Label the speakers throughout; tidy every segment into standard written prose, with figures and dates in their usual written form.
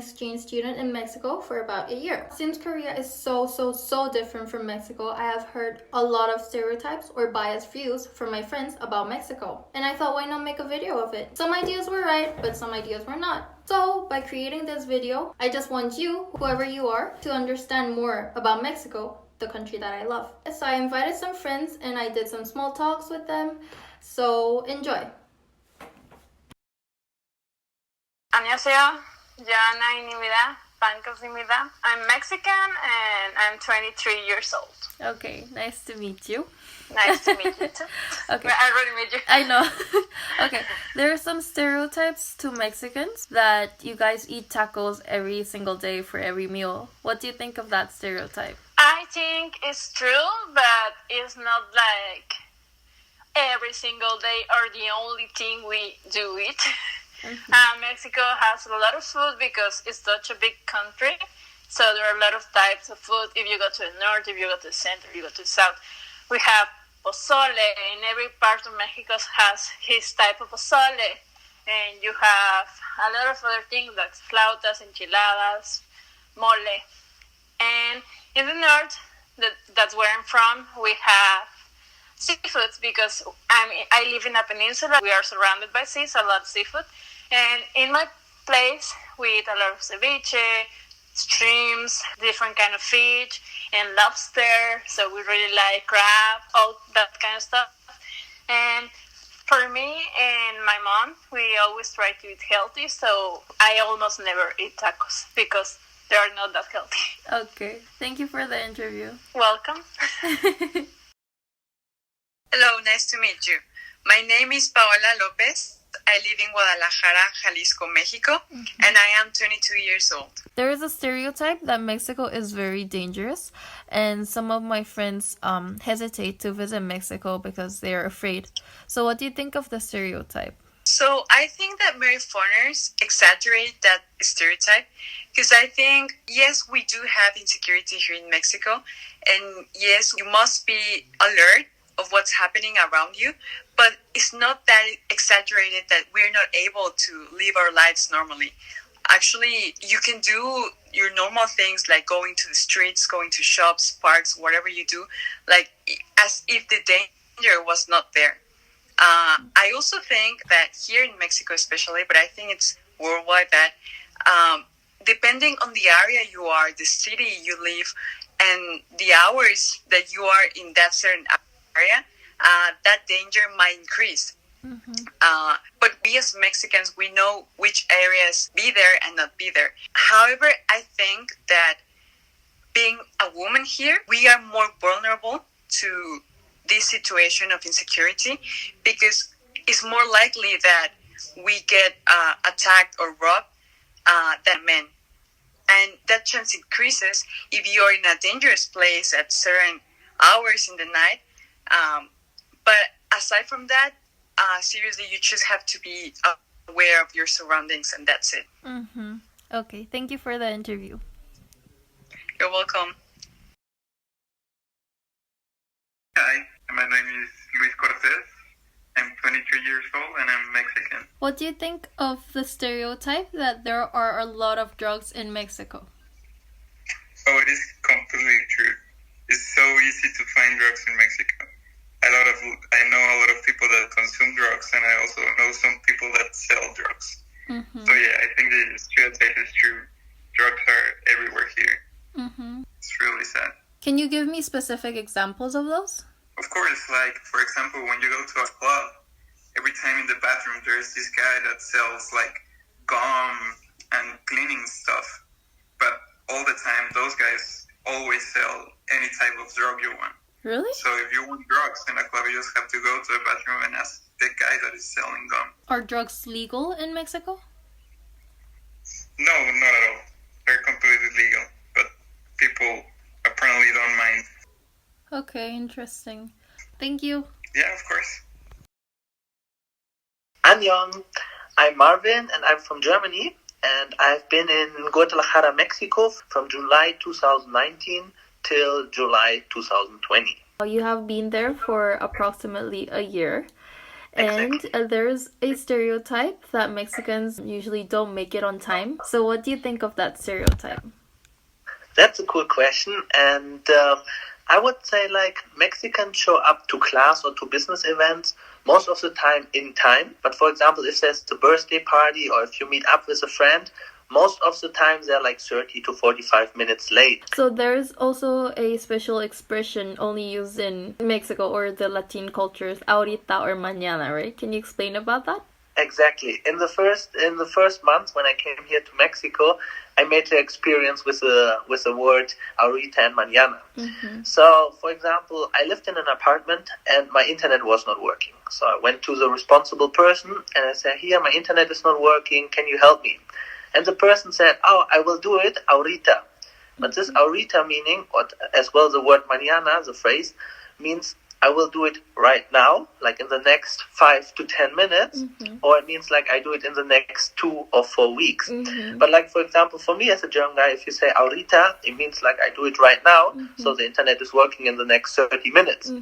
Speaker 1: exchange student in Mexico for about a year. Since Korea is so different from Mexico, I have heard a lot of stereotypes or biased views from my friends about Mexico. And I thought, why not make a video of it? Some ideas were right, but some ideas were not. So, by creating this video, I just want you, whoever you are, to understand more about Mexico, the country that I love. So I invited some friends and I did some small talks with them. So, enjoy.
Speaker 2: 안녕하세요. Joanna입니다. 반갑습니다. I'm Mexican and I'm 23 years old.
Speaker 1: Okay, nice to meet you.
Speaker 2: Nice to meet you too.
Speaker 1: Okay.
Speaker 2: I already met you.
Speaker 1: I know. Okay, there are some stereotypes to Mexicans that you guys eat tacos every single day for every meal. What do you think of that stereotype?
Speaker 2: I think it's true, but it's not like every single day or the only thing we do it. Mexico has a lot of food because it's such a big country. So there are a lot of types of food. If you go to the north, if you go to the center, you go to the south. We have pozole, and every part of Mexico has his type of pozole. And you have a lot of other things like flautas, enchiladas, mole. And in the north, that's where I'm from, we have seafoods because I live in a peninsula. We are surrounded by seas, a lot of seafood. And in my place, we eat a lot of ceviche, shrimps, different kind of fish, and lobster. So we really like crab, all that kind of stuff. And for me and my mom, we always try to eat healthy. So I almost never eat tacos because they are not that healthy.
Speaker 1: Okay, thank you for the interview.
Speaker 2: Welcome.
Speaker 3: Hello, nice to meet you. My name is Paola Lopez. I live in Guadalajara, Jalisco, Mexico, and I am 22 years old.
Speaker 1: There is a stereotype that Mexico is very dangerous, and some of my friends hesitate to visit Mexico because they are afraid. So what do you think of the stereotype?
Speaker 3: So I think that many foreigners exaggerate that stereotype because I think, yes, we do have insecurity here in Mexico, and yes, you must be alert of what's happening around you, but it's not that exaggerated that we're not able to live our lives normally. Actually, you can do your normal things like going to the streets, going to shops, parks, whatever you do, like as if the danger was not there. I also think that here in Mexico especially, but I think it's worldwide, that depending on the area you are, the city you live, and the hours that you are in that certain area, that danger might increase. But we as Mexicans, we know which areas be there and not be there. However, I think that being a woman here, we are more vulnerable to this situation of insecurity because it's more likely that we get attacked or robbed than men. And that chance increases if you are in a dangerous place at certain hours in the night. But aside from that, seriously, you just have to be aware of your surroundings, and that's it.
Speaker 1: Okay, thank you for the interview.
Speaker 3: You're welcome.
Speaker 4: Hi, my name is Luis Cortez. I'm 23 years old and I'm Mexican.
Speaker 1: What do you think of the stereotype that there are a lot of drugs in Mexico?
Speaker 4: Oh, it is completely true. It's so easy to find drugs in Mexico. I know a lot of people that consume drugs, and I also know some people that sell drugs. So yeah, I think the stereotype is true. Drugs are everywhere here. It's really sad.
Speaker 1: Can you give me specific examples of those?
Speaker 4: Of course, like for example, when you go to a club, every time in the bathroom there's this guy that sells like gum and cleaning stuff. But all the time, those guys always sell any type of drug you want.
Speaker 1: Really?
Speaker 4: So if you want drugs in a club, you just have to go to the bathroom and ask the guy that is selling gum.
Speaker 1: Are drugs legal in Mexico?
Speaker 4: No, not at all. They're completely legal, but people apparently don't mind.
Speaker 1: Okay, interesting. Thank you.
Speaker 4: Yeah, of course.
Speaker 5: Annyeong. I'm Marvin and I'm from Germany, and I've been in Guadalajara, Mexico from July 2019 till July 2020.
Speaker 1: You have been there for approximately a year. And
Speaker 5: Exactly.
Speaker 1: there's a stereotype that Mexicans usually don't make it on time. So what do you think of that stereotype?
Speaker 5: That's a cool question, and I would say like Mexicans show up to class or to business events most of the time in time. But for example, if there's a birthday party or if you meet up with a friend, most of the time they're like 30 to 45 minutes late.
Speaker 1: So there's also a special expression only used in Mexico or the Latin cultures, ahorita or mañana, right? Can you explain about that?
Speaker 5: Exactly. In the first month when I came here to Mexico, I made the experience with the word ahorita and mañana.
Speaker 1: Mm-hmm.
Speaker 5: So, for example, I lived in an apartment and my internet was not working. So I went to the responsible person and I said, "Here, my internet is not working. Can you help me?" And the person said, "Oh, I will do it ahorita." But this ahorita meaning, or as well the word mañana, the phrase, means I will do it right now, like in the next 5 to 10 minutes, or it means like I do it in the next 2 or 4 weeks. But like, for example, for me as a German guy, if you say ahorita, it means like I do it right now, so the internet is working in the next 30 minutes.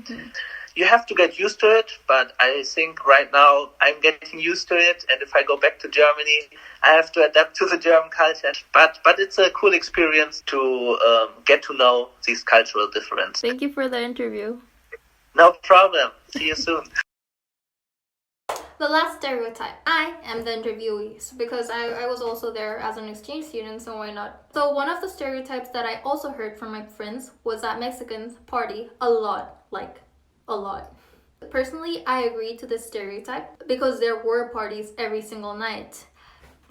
Speaker 5: You have to get used to it, but I think right now I'm getting used to it, and if I go back to Germany, I have to adapt to the German culture. But it's a cool experience to get to know these cultural differences.
Speaker 1: Thank you for the interview.
Speaker 5: No problem. See you soon.
Speaker 1: The last stereotype. I am the interviewee because I was also there as an exchange student, so why not? So one of the stereotypes that I also heard from my friends was that Mexicans party a lot, like a lot. Personally, I agree to this stereotype because there were parties every single night.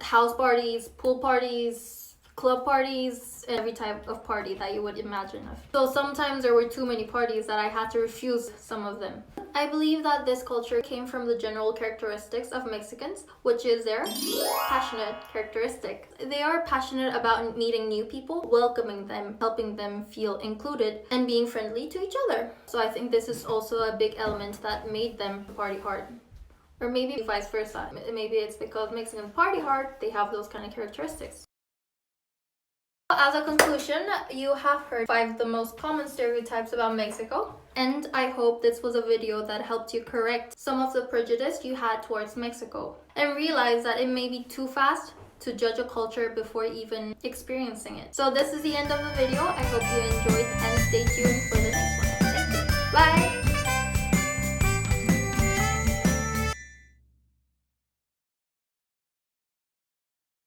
Speaker 1: House parties, pool parties, club parties, every type of party that you would imagine of. So sometimes there were too many parties that I had to refuse some of them. I believe that this culture came from the general characteristics of Mexicans, which is their passionate characteristic. They are passionate about meeting new people, welcoming them, helping them feel included, and being friendly to each other. So I think this is also a big element that made them party hard. Or maybe vice versa. Maybe it's because Mexicans party hard, they have those kind of characteristics. As a conclusion, you have heard 5 of the most common stereotypes about Mexico, and I hope this was a video that helped you correct some of the prejudice you had towards Mexico and realize that it may be too fast to judge a culture before even experiencing it. So this is the end of the video. I hope you enjoyed and stay tuned for the next one. Thank you. Bye!